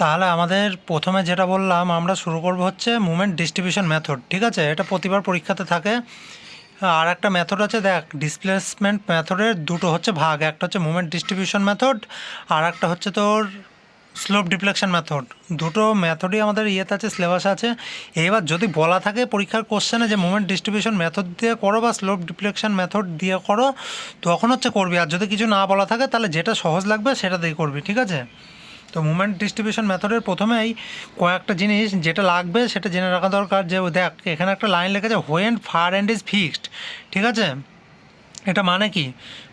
তাহলে আমাদের প্রথমে যেটা বললাম আমরা শুরু করব হচ্ছে মুভমেন্ট ডিস্ট্রিবিউশন মেথড, ঠিক আছে? এটা প্রতিবার পরীক্ষাতে থাকে। আর একটা মেথড আছে, দেখ, ডিসপ্লেসমেন্ট মেথডের দুটো হচ্ছে ভাগ, একটা হচ্ছে মুভমেন্ট ডিস্ট্রিবিউশন মেথড আর একটা হচ্ছে তোর স্লোপ ডিফ্লেকশন মেথড। দুটো মেথডই আমাদের ইয়েতে আছে, সিলেবাসে আছে। এবার যদি বলা থাকে পরীক্ষার কোশ্চেনে যে মুভমেন্ট ডিস্ট্রিবিউশন মেথড দিয়ে করো বা স্লোপ ডিফ্লেকশন মেথড দিয়ে করো, তখন হচ্ছে করবি। আর যদি কিছু না বলা থাকে তাহলে যেটা সহজ লাগবে সেটা দিয়ে করবি, ঠিক আছে? তো মুভমেন্ট ডিস্ট্রিবিউশন মেথডের প্রথমেই কয়েকটা জিনিস যেটা লাগবে সেটা জেনে রাখা দরকার। যে দেখ, এখানে একটা লাইন লেখা আছে when far end is fixed, ঠিক আছে? এটা মানে কি?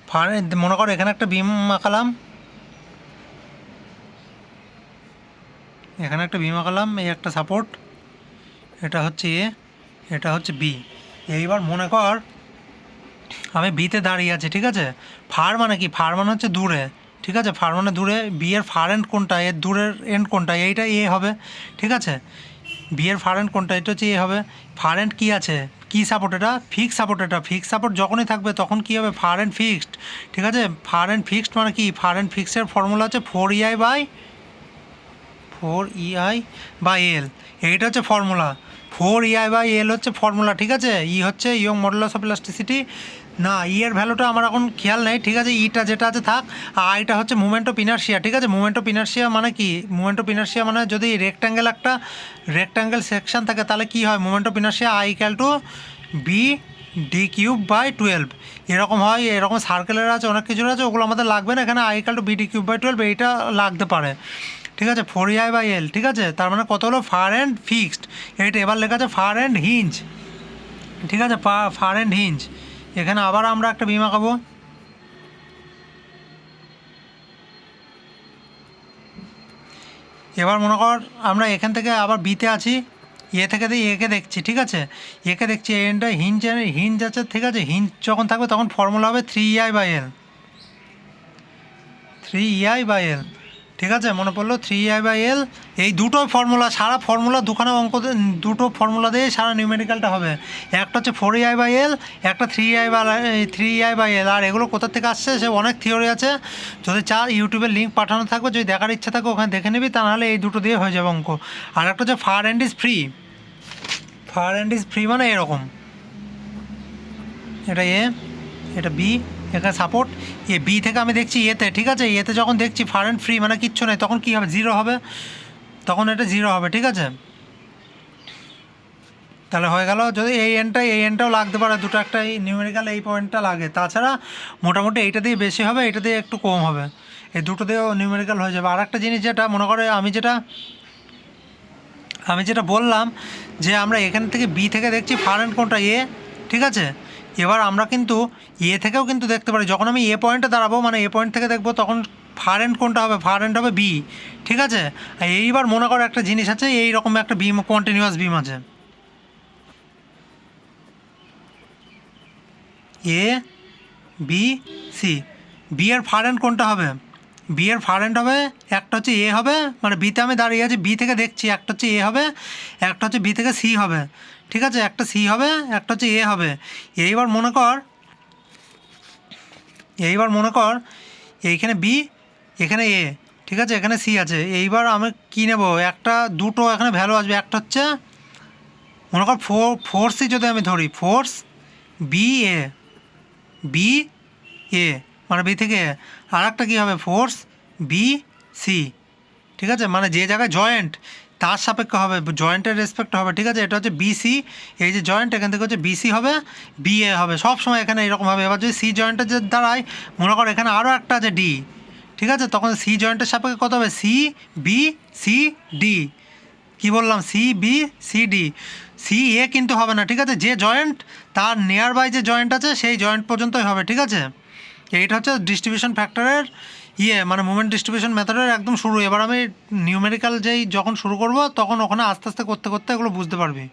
ফার, মনে কর এখানে একটা বিম আঁকালাম, এখানে একটা বিম আঁকালাম, এই একটা সাপোর্ট, এটা হচ্ছে এ, এটা হচ্ছে বি। এইবার মনে কর আমি বিতে দাঁড়িয়ে আছি, ঠিক আছে? ফার মানে কি? ফার মানে হচ্ছে দূরে, ঠিক আছে? ফার মানে দূরে। বি এর ফার এন্ড কোনটা, এর দূরের এন্ড কোনটা, এইটা এ হবে, ঠিক আছে? বি এর ফার এন্ড কোনটা, এটা হচ্ছে এ হবে। ফার এন্ড কী আছে, কী সাপোর্ট? এটা ফিক্স সাপোর্ট। এটা ফিক্স সাপোর্ট যখনই থাকবে তখন কী হবে? ফার এন্ড ফিক্সড, ঠিক আছে? ফার এন্ড ফিক্সড মানে কি? ফার এন্ড ফিক্সডের ফর্মুলা হচ্ছে 4EI/L। এইটা হচ্ছে ফর্মুলা। 4EI/L হচ্ছে ফর্মুলা, ঠিক আছে? ই হচ্ছে ইয়ং মডুলাস অফ ইলাস্টিসিটি। না, ই এর ভ্যালুটা আমার এখন খেয়াল নেই, ঠিক আছে? ইটা যেটা আছে থাক। আর এটা হচ্ছে মুভমেন্ট অফ ইনার্শিয়া, ঠিক আছে? মুভমেন্ট অফ ইনার্শিয়া মানে কি? মুভমেন্ট অফ ইনার্শিয়া মানে যদি রেক্ট্যাঙ্গেল সেকশন থাকে তাহলে কি হয়? মুভমেন্ট অফ ইনার্শিয়া I=BD³/12 এরকম হয়। এরকম সার্কেলের আছে, অনেক কিছুর আছে, ওগুলো আমাদের লাগবে না এখানে। I=BD³/12 এইটা লাগতে পারে, ঠিক আছে? 4EI/L, ঠিক আছে? তার মানে কত হলো? Fur and fixed. এইটা এবার লেখা আছে ফার অ্যান্ড হিঞ্জ, ঠিক আছে? Fur and hinge. এখানে আবার আমরা একটা বিম আঁকাবো, এবার মনে কর আমরা এখান থেকে আবার বিতে আছি, এ থেকে দিয়ে একে দেখছি, ঠিক আছে? একে দেখছি, এনটা হিঞ্জ আছে, ঠিক আছে? হিঞ্জ যখন থাকবে তখন ফর্মুলা হবে 3EI/L, 3EI/L, ঠিক আছে? মনে পড়লো 3EI/L। এই দুটোই ফর্মুলা, সারা ফর্মুলা দুখানা অঙ্ক, দুটো ফর্মুলা দিয়ে সারা নিউমেরিক্যালটা হবে। একটা হচ্ছে 4EI/L, একটা 3EI/L। আর এগুলো কোথা থেকে আসছে সে অনেক থিওরি আছে, যদি চার ইউটিউবের লিঙ্ক পাঠানো থাকবে, যদি দেখার ইচ্ছা থাকে ওখানে দেখে নিবি, তা নাহলে এই দুটো দিয়ে হয়ে যাবে অঙ্ক। আর একটা হচ্ছে fur and is free. Fur and is free মানে এরকম, এটা এ, এটা বি, এখানে সাপোর্ট এ। বি থেকে আমি দেখছি এতে, ঠিক আছে? এতে যখন দেখছি ফার অ্যান্ড ফ্রি মানে কিচ্ছু নেই, তখন কী হবে? জিরো হবে, তখন এটা জিরো হবে, ঠিক আছে? তাহলে হয়ে গেল। যদি এই এনটাও লাগতে পারে, দুটো একটা এই নিউমেরিক্যাল এই পয়েন্টটা লাগে, তাছাড়া মোটামুটি এইটা দিয়ে বেশি হবে, এটা দিয়ে একটু কম হবে, এই দুটো দিয়েও নিউমেরিক্যাল হয়ে যাবে। আর একটা জিনিস যেটা মনে করে আমি যেটা বললাম যে আমরা এখান থেকে বি থেকে দেখছি ফার অ্যান্ড কোনটা, এ, ঠিক আছে? এবার আমরা কিন্তু এ থেকেও কিন্তু দেখতে পারি, যখন আমি এ পয়েন্টে দাঁড়াবো মানে এ পয়েন্ট থেকে দেখবো, তখন ফার অ্যান্ড কোনটা হবে? ফার অ্যান্ড হবে বি, ঠিক আছে? এইবার মনে করো একটা জিনিস আছে, এই রকম একটা বিম, কন্টিনিউয়াস বিম আছে, এ বি সি। বি এর ফার অ্যান্ড কোনটা হবে? বি এর ফার অ্যান্ড হবে, একটা হচ্ছে এ হবে, মানে বিতে আমি দাঁড়িয়ে আছি, বি থেকে দেখছি, একটা হচ্ছে এ হবে, একটা হচ্ছে বি থেকে সি হবে, ঠিক আছে? একটা সি হবে, একটা হচ্ছে এ হবে। এইবার মনে কর এইখানে বি, এখানে এ, ঠিক আছে? এখানে সি আছে। এইবার আমি কী নেব? দুটো এখানে ভ্যালু আসবে। একটা হচ্ছে মনে কর ফোর্সই যদি আমি ধরি, force B A, B A মানে বি থেকে এ। আর একটা কী হবে? ফোর্স বি সি, ঠিক আছে? মানে যে জায়গায় জয়েন্ট তার সাপেক্ষে হবে, জয়েন্টের রেসপেক্ট হবে, ঠিক আছে? এটা হচ্ছে বিসি, এই যে জয়েন্ট এখান থেকে হচ্ছে বিসি হবে, বিএ হবে, সব সময় এখানে এরকম হবে। এবার যদি সি জয়েন্টের যে দাঁড়ায়, মনে করো এখানে আরও একটা আছে ডি, ঠিক আছে? তখন সি জয়েন্টের সাপেক্ষে কত হবে? C B C D. কী বললাম? C B C D. C A কিন্তু হবে না, ঠিক আছে? যে জয়েন্ট তার নিয়ার বাই যে জয়েন্ট আছে সেই জয়েন্ট পর্যন্তই হবে, ঠিক আছে? এইটা হচ্ছে ডিস্ট্রিবিউশন ফ্যাক্টরের মানে মুভমেন্ট ডিস্ট্রিবিউশন মেথডের একদম শুরু। এবার আমি নিউমেরিক্যাল যখন শুরু করব তখন ওখানে আস্তে আস্তে করতে করতে এগুলো বুঝতে পারবি।